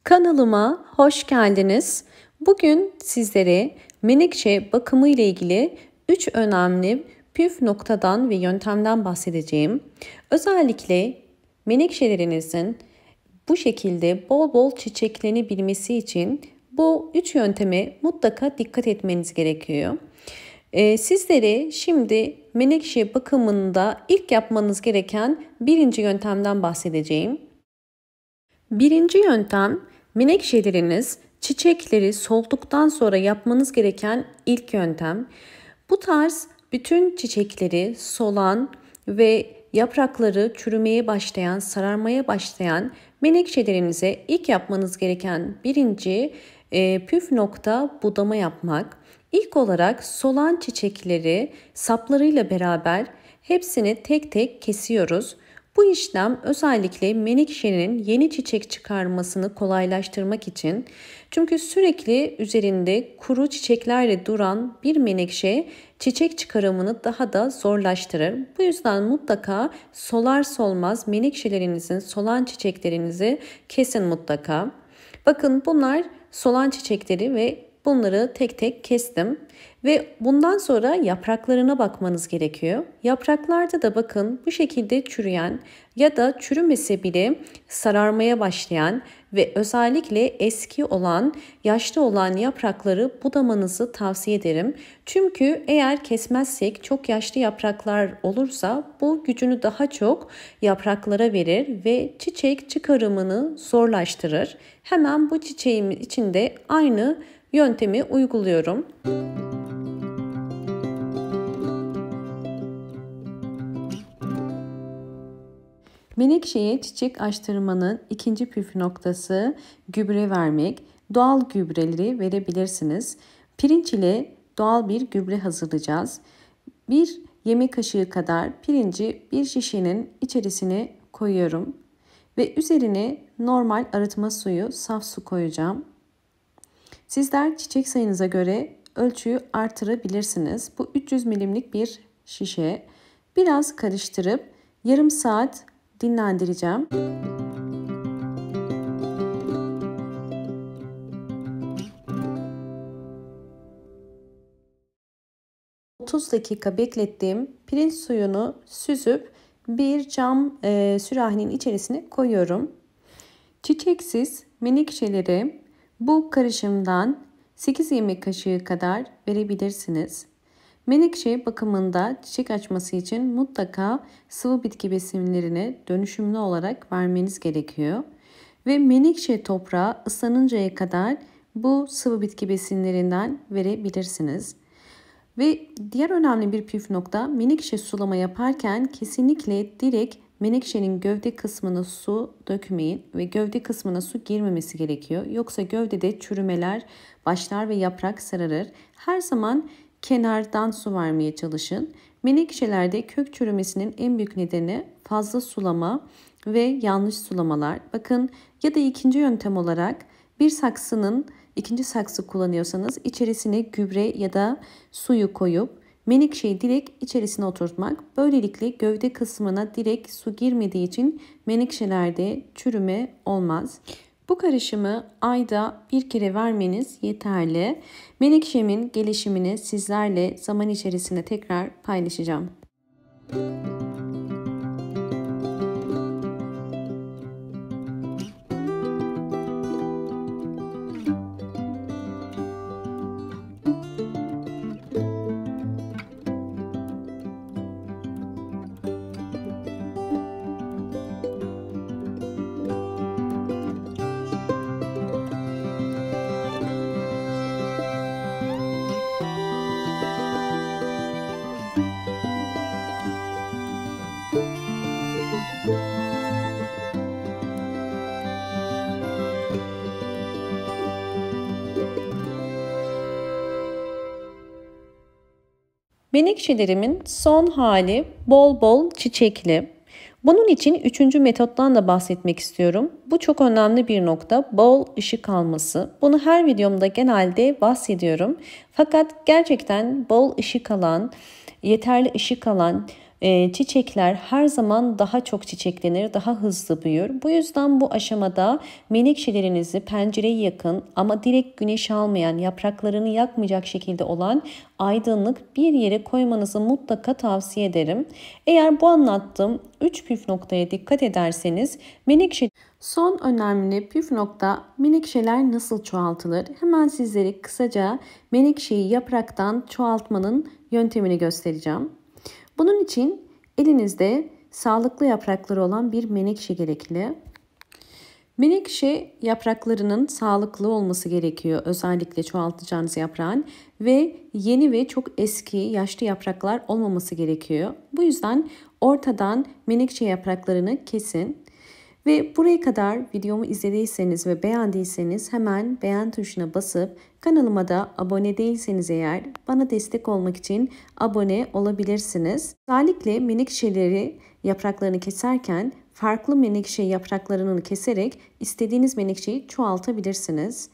Kanalıma hoş geldiniz. Bugün sizlere menekşe bakımı ile ilgili 3 önemli püf noktadan ve yöntemden bahsedeceğim. Özellikle menekşelerinizin bu şekilde bol bol çiçeklenebilmesi için bu 3 yönteme mutlaka dikkat etmeniz gerekiyor. Sizlere şimdi menekşe bakımında ilk yapmanız gereken birinci yöntemden bahsedeceğim. Birinci yöntem, menekşeleriniz çiçekleri solduktan sonra yapmanız gereken ilk yöntem. Bu tarz bütün çiçekleri solan ve yaprakları çürümeye başlayan, sararmaya başlayan menekşelerinize ilk yapmanız gereken birinci püf nokta budama yapmak. İlk olarak solan çiçekleri saplarıyla beraber hepsini tek tek kesiyoruz. Bu işlem özellikle menekşenin yeni çiçek çıkarmasını kolaylaştırmak için, çünkü sürekli üzerinde kuru çiçeklerle duran bir menekşe çiçek çıkarımını daha da zorlaştırır. Bu yüzden mutlaka solar solmaz menekşelerinizin solan çiçeklerinizi kesin mutlaka. Bakın bunlar solan çiçekleri ve bunları tek tek kestim. Ve bundan sonra yapraklarına bakmanız gerekiyor. Yapraklarda da bakın bu şekilde çürüyen ya da çürümese bile sararmaya başlayan ve özellikle eski olan, yaşlı olan yaprakları budamanızı tavsiye ederim. Çünkü eğer kesmezsek çok yaşlı yapraklar olursa bu gücünü daha çok yapraklara verir ve çiçek çıkarımını zorlaştırır. Hemen bu çiçeğim için de aynı yöntemi uyguluyorum. Menekşeye çiçek açtırmanın ikinci püf noktası gübre vermek. Doğal gübreleri verebilirsiniz. Pirinç ile doğal bir gübre hazırlayacağız. Bir yemek kaşığı kadar pirinci bir şişenin içerisine koyuyorum. Ve üzerine normal arıtma suyu, saf su koyacağım. Sizler çiçek sayınıza göre ölçüyü artırabilirsiniz. Bu 300 milimlik bir şişe. Biraz karıştırıp yarım saat dinlendireceğim. ...30 dakika beklettiğim pirinç suyunu süzüp bir cam sürahinin içerisine koyuyorum. Çiçeksiz menekşeleri bu karışımdan 8 yemek kaşığı kadar verebilirsiniz. Menekşe bakımında çiçek açması için mutlaka sıvı bitki besinlerini dönüşümlü olarak vermeniz gerekiyor. Ve menekşe toprağı ıslanıncaya kadar bu sıvı bitki besinlerinden verebilirsiniz. Ve diğer önemli bir püf nokta, menekşe sulama yaparken kesinlikle direkt menekşenin gövde kısmına su dökmeyin ve gövde kısmına su girmemesi gerekiyor. Yoksa gövdede çürümeler başlar ve yaprak sararır. Her zaman kenardan su vermeye çalışın. Menekşelerde kök çürümesinin en büyük nedeni fazla sulama ve yanlış sulamalar. Bakın, ya da ikinci yöntem olarak bir saksının ikinci saksı kullanıyorsanız içerisine gübre ya da suyu koyup menekşeyi direkt içerisine oturtmak. Böylelikle gövde kısmına direkt su girmediği için menekşelerde çürüme olmaz. Bu karışımı ayda bir kere vermeniz yeterli. Menekşemin gelişimini sizlerle zaman içerisinde tekrar paylaşacağım. Menekşelerimin son hali bol bol çiçekli. Bunun için üçüncü metottan da bahsetmek istiyorum. Bu çok önemli bir nokta, bol ışık alması. Bunu her videomda genelde bahsediyorum. Fakat gerçekten bol ışık alan, yeterli ışık alan çiçekler her zaman daha çok çiçeklenir, daha hızlı büyür. Bu yüzden bu aşamada menekşelerinizi pencereye yakın ama direkt güneş almayan, yapraklarını yakmayacak şekilde olan aydınlık bir yere koymanızı mutlaka tavsiye ederim. Eğer bu anlattığım 3 püf noktaya dikkat ederseniz menekşe... Son önemli püf nokta, menekşeler nasıl çoğaltılır? Hemen sizlere kısaca menekşeyi yapraktan çoğaltmanın yöntemini göstereceğim. Bunun için elinizde sağlıklı yaprakları olan bir menekşe gerekli. Menekşe yapraklarının sağlıklı olması gerekiyor. Özellikle çoğaltacağınız yaprağın ve yeni ve çok eski yaşlı yapraklar olmaması gerekiyor. Bu yüzden ortadan menekşe yapraklarını kesin. Ve buraya kadar videomu izlediyseniz ve beğendiyseniz hemen beğen tuşuna basıp kanalıma da abone değilseniz eğer bana destek olmak için abone olabilirsiniz. Özellikle menekşeleri yapraklarını keserken farklı menekşe yapraklarını keserek istediğiniz menekşeyi çoğaltabilirsiniz.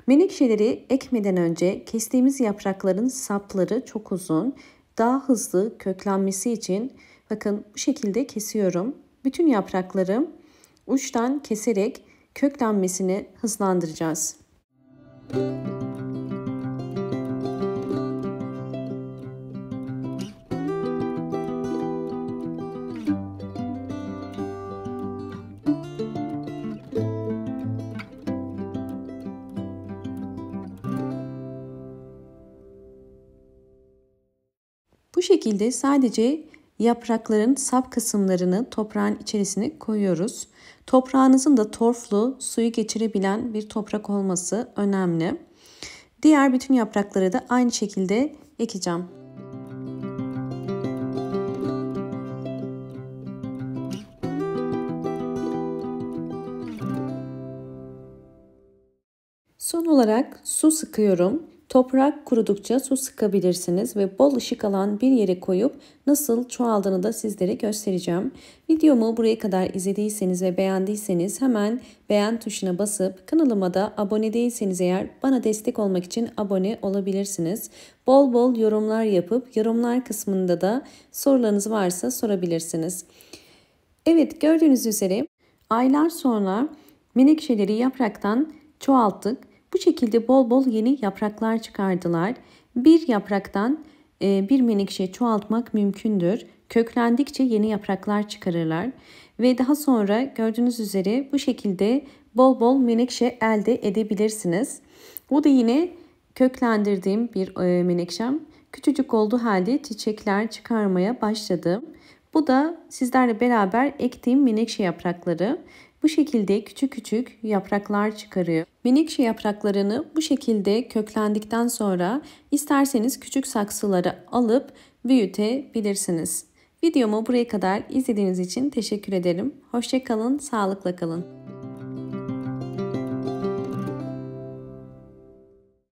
Menekşeleri ekmeden önce kestiğimiz yaprakların sapları çok uzun, daha hızlı köklenmesi için bakın bu şekilde kesiyorum. Bütün yaprakları uçtan keserek köklenmesini hızlandıracağız. Bu şekilde sadece yaprakların sap kısımlarını toprağın içerisine koyuyoruz. Toprağınızın da torflu, suyu geçirebilen bir toprak olması önemli. Diğer bütün yaprakları da aynı şekilde ekeceğim. Son olarak su sıkıyorum. Toprak kurudukça su sıkabilirsiniz ve bol ışık alan bir yere koyup nasıl çoğaldığını da sizlere göstereceğim. Videomu buraya kadar izlediyseniz ve beğendiyseniz hemen beğen tuşuna basıp kanalıma da abone değilseniz eğer bana destek olmak için abone olabilirsiniz. Bol bol yorumlar yapıp yorumlar kısmında da sorularınız varsa sorabilirsiniz. Evet, gördüğünüz üzere aylar sonra menekşeleri yapraktan çoğalttık. Bu şekilde bol bol yeni yapraklar çıkardılar. Bir yapraktan bir menekşe çoğaltmak mümkündür. Köklendikçe yeni yapraklar çıkarırlar. Ve daha sonra gördüğünüz üzere bu şekilde bol bol menekşe elde edebilirsiniz. Bu da yine köklendirdiğim bir menekşem. Küçücük olduğu halde çiçekler çıkarmaya başladı. Bu da sizlerle beraber ektiğim menekşe yaprakları. Bu şekilde küçük küçük yapraklar çıkarıyor. Menekşe yapraklarını bu şekilde köklendikten sonra isterseniz küçük saksılara alıp büyütebilirsiniz. Videomu buraya kadar izlediğiniz için teşekkür ederim. Hoşça kalın, sağlıkla kalın.